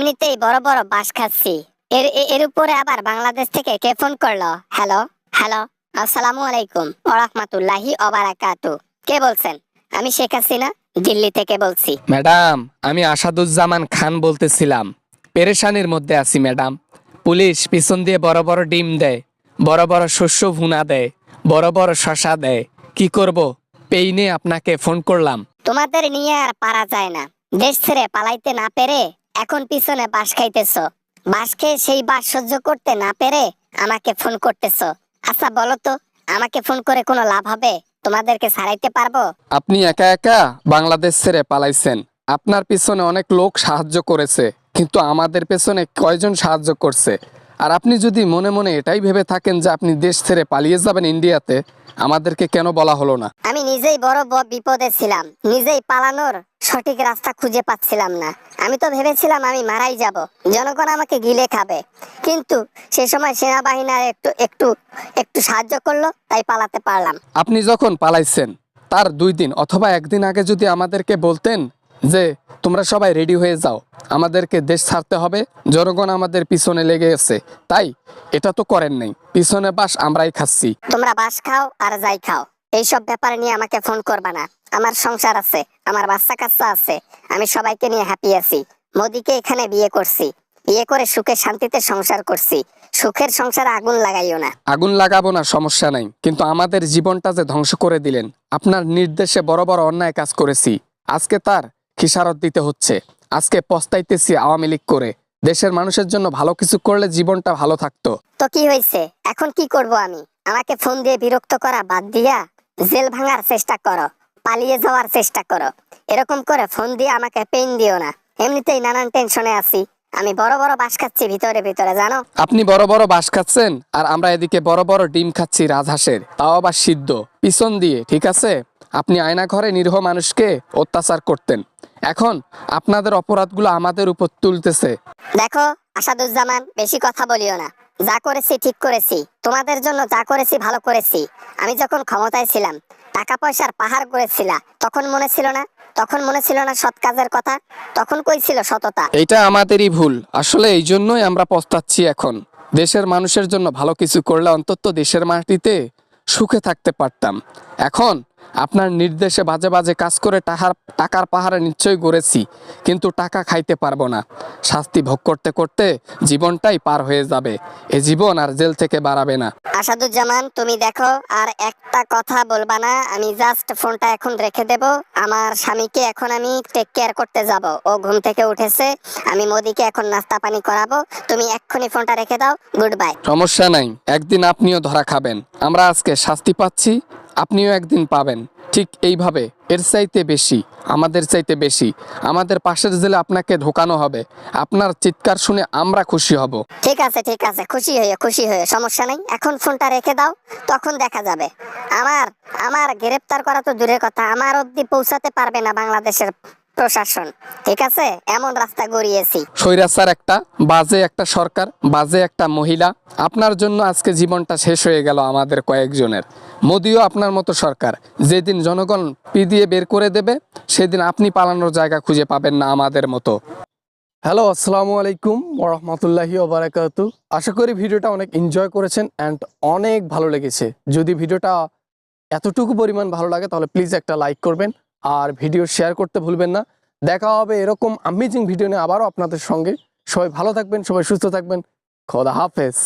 এমনিতেই বড় বড় বাস খাচ্ছি। এর উপরে আবার বাংলাদেশ থেকে কে ফোন করলো? হ্যালো হ্যালো, আসসালামু আলাইকুম ওয়া রাহমাতুল্লাহি ওয়া বারাকাতু। কে বলছেন? আমি শেখ হাসিনা, দিল্লি থেকে বলছি। ম্যাডাম, আমি আসাদুজ্জামান খান বলতেছিলাম। পেরেশানির মধ্যে আছি ম্যাডাম। পুলিশ পিছন দিয়ে বড় বড় ডিম দেয়, বড় বড় শস্য ভুনা দেয়, বড় বড় শশা দেয়। কি করব? পেইনে আপনাকে ফোন করলাম। তোমাদের নিয়ে আর পারা যায় না। দেশ ছেড়ে পালাইতে না পেরে এখন পিছনে বাস খাইতেছো। বাস খেয়ে সেই বাস সহ্য করতে না পেরে আমাকে ফোন করতেছো। আচ্ছা বলো তো, আমাকে ফোন করে কোনো লাভ হবে? তোমাদেরকে ছাড়াইতে পারবো? আপনি একা একা বাংলাদেশ ছেড়ে পালাইছেন। আপনার পিছনে অনেক লোক সাহায্য করেছে, কিন্তু আমাদের পেছনে কয়জন সাহায্য করছে? আর আপনি যদি মনে মনে এটাই ভেবে থাকেন যে আপনি দেশ ছেড়ে পালিয়ে যাবেন ইন্ডিয়াতে, আমাদেরকে কেন বলা হলো না? আমি নিজেই বড় বিপদে ছিলাম, নিজেই পালানোর সঠিক রাস্তা খুঁজে পাচ্ছিলাম না। আমি তো ভেবেছিলাম আমি মারাই যাব, জনগণ আমাকে গিলে খাবে। কিন্তু সে সময় সেনাবাহিনী আর একটু একটু একটু সাহায্য করলো, তাই পালাতে পারলাম। আপনি যখন পালাইছেন তার 2 দিন অথবা 1 দিন আগে যদি আমাদেরকে বলতেন যে তোমরা সবাই রেডি হয়ে যাও, আমাদেরকে দেশ ছাড়তে হবে, জনগণ আমাদের পিছনে লেগে গেছে, তাই এটা তো করেন নাই। পিছনে বাস আমরাই খাচ্ছি। তোমরা বাস খাও আর যাই খাও, এইসব ব্যাপারে নিয়ে আমাকে ফোন করবা না। আমার সংসার আছে, আমার বাচ্চা কাচ্চা আছে, আমি সবাইকে নিয়ে হ্যাপি আছি। মোদিকে এখানে বিয়ে করছি, বিয়ে করে সুখে শান্তিতে সংসার করছি। সুখের সংসারে আগুন লাগাইও না। আগুন লাগাবো না, সমস্যা নাই, কিন্তু আমাদের জীবনটা যে ধ্বংস করে দিলেন। আপনার নির্দেশে বড় বড় অন্যায় কাজ করেছি, আজকে তার খিসারত দিতে হচ্ছে। আজকে পস্তাইতেছি আওয়ামী লীগ করে। দেশের মানুষের জন্য ভালো কিছু করলে জীবনটা ভালো থাকতো। তো কি হয়েছে? এখন কি করব আমি? আমাকে ফোন দিয়ে বিরক্ত করা বাদ দিয়া জেল ভাঙার চেষ্টা করো, পালিয়ে যাওয়ার চেষ্টা করো। এরকম করে ফোন দিয়ে আমাকে পেইন দিও না। এমনিতেই নানান টেনশনে আছি। আমি বড় বড় বাস খাচ্ছি ভিতরে ভিতরে, জানো? আপনি বড় বড় বাঁশ খাচ্ছেন আর আমরা এদিকে বড় বড় ডিম খাচ্ছি রাজহাঁসের, তাও আবার সিদ্ধ পিছন দিয়ে। ঠিক আছে, আপনি আয়না ঘরে নিরীহ মানুষকে অত্যাচার করতেন, এখন আপনাদের অপরাধগুলো আমাদের উপর তুলতেছে। দেখো আসাদুজ্জামান, বেশি কথা বলিও না। যা করেছি ঠিক করেছি, তোমাদের জন্য যা করেছি ভালো করেছি। আমি যখন ক্ষমতায় ছিলাম, টাকা পয়সার পাহাড় করেছিলা, তখন মনে ছিল না? তখন মনে ছিল না সৎ কাজের কথা? তখন কই ছিল সততা? এটা আমাদেরই ভুল, আসলে এই জন্যই আমরা পস্তাচ্ছি এখন। দেশের মানুষের জন্য ভালো কিছু করলে অন্তত দেশের মাটিতে সুখে থাকতে পারতাম। এখন আপনার নির্দেশে বাজে বাজে কাজ করে টাকার পাহাড়ে নিশ্চয়ই গড়েছি, কিন্তু টাকা খাইতে পারবো না। শাস্তি ভোগ করতে করতে জীবনটাই পার হয়ে যাবে, এ জীবন আর জেল থেকে বাড়াবে না। আসাদুজ্জামান, তুমি দেখো আর একটা কথা বলবা না। আমি জাস্ট ফোনটা এখন রেখে দেব। আমার স্বামীকে এখন আমি টেক কেয়ার করতে যাব, ও ঘুম থেকে উঠেছে। আমি মোদিকে এখন নাস্তা পানি করাবো। তুমি এক্ষুনি ফোনটা রেখে দাও। Good bye. সমস্যা নাই, একদিন আপনিও ধরা খাবেন। আমরা আজকে শাস্তি পাচ্ছি, আপনিও একদিন পাবেন। ঠিক এইভাবে, এর চাইতে বেশি, আমাদের চাইতে বেশি আমাদের পাশের জেলে আপনাকে ঢোকানো হবে। আপনার চিৎকার শুনে আমরা খুশি হব। ঠিক আছে ঠিক আছে, খুশি হয়ে খুশি হয়ে, সমস্যা নেই। এখন ফোনটা রেখে দাও, তখন দেখা যাবে। আমার আমার গ্রেফতার করা তো দূরের কথা, আমার অবধি পৌঁছাতে পারবে না বাংলাদেশের প্রশাসন। ঠিক আছে, এমন রাস্তা গড়িয়েছি। স্বৈরাচার একটা, বাজে একটা সরকার, বাজে একটা মহিলা, আপনার জন্য আজকে জীবনটা শেষ হয়ে গেল আমাদের কয়েকজনের। মোদিও আপনার মতো সরকার। যেদিন জনগণ পি দিয়ে বের করে দেবে, সেদিন আপনি পালানোর জায়গা খুঁজে পাবেন না আমাদের মতো। হ্যালো, আসসালামু আলাইকুম ওয়া রাহমাতুল্লাহি ওয়া বারাকাতু। আশা করি ভিডিওটা অনেক এনজয় করেছেন অ্যান্ড অনেক ভালো লেগেছে। যদি ভিডিওটা এতটুকু পরিমাণ ভালো লাগে তাহলে প্লিজ একটা লাইক করবেন আর ভিডিও শেয়ার করতে ভুলবেন না। দেখা হবে এরকম অ্যামেজিং ভিডিও নিয়ে আবারও আপনাদের সঙ্গে। সবাই ভালো থাকবেন, সবাই সুস্থ থাকবেন। খোদা হাফেজ।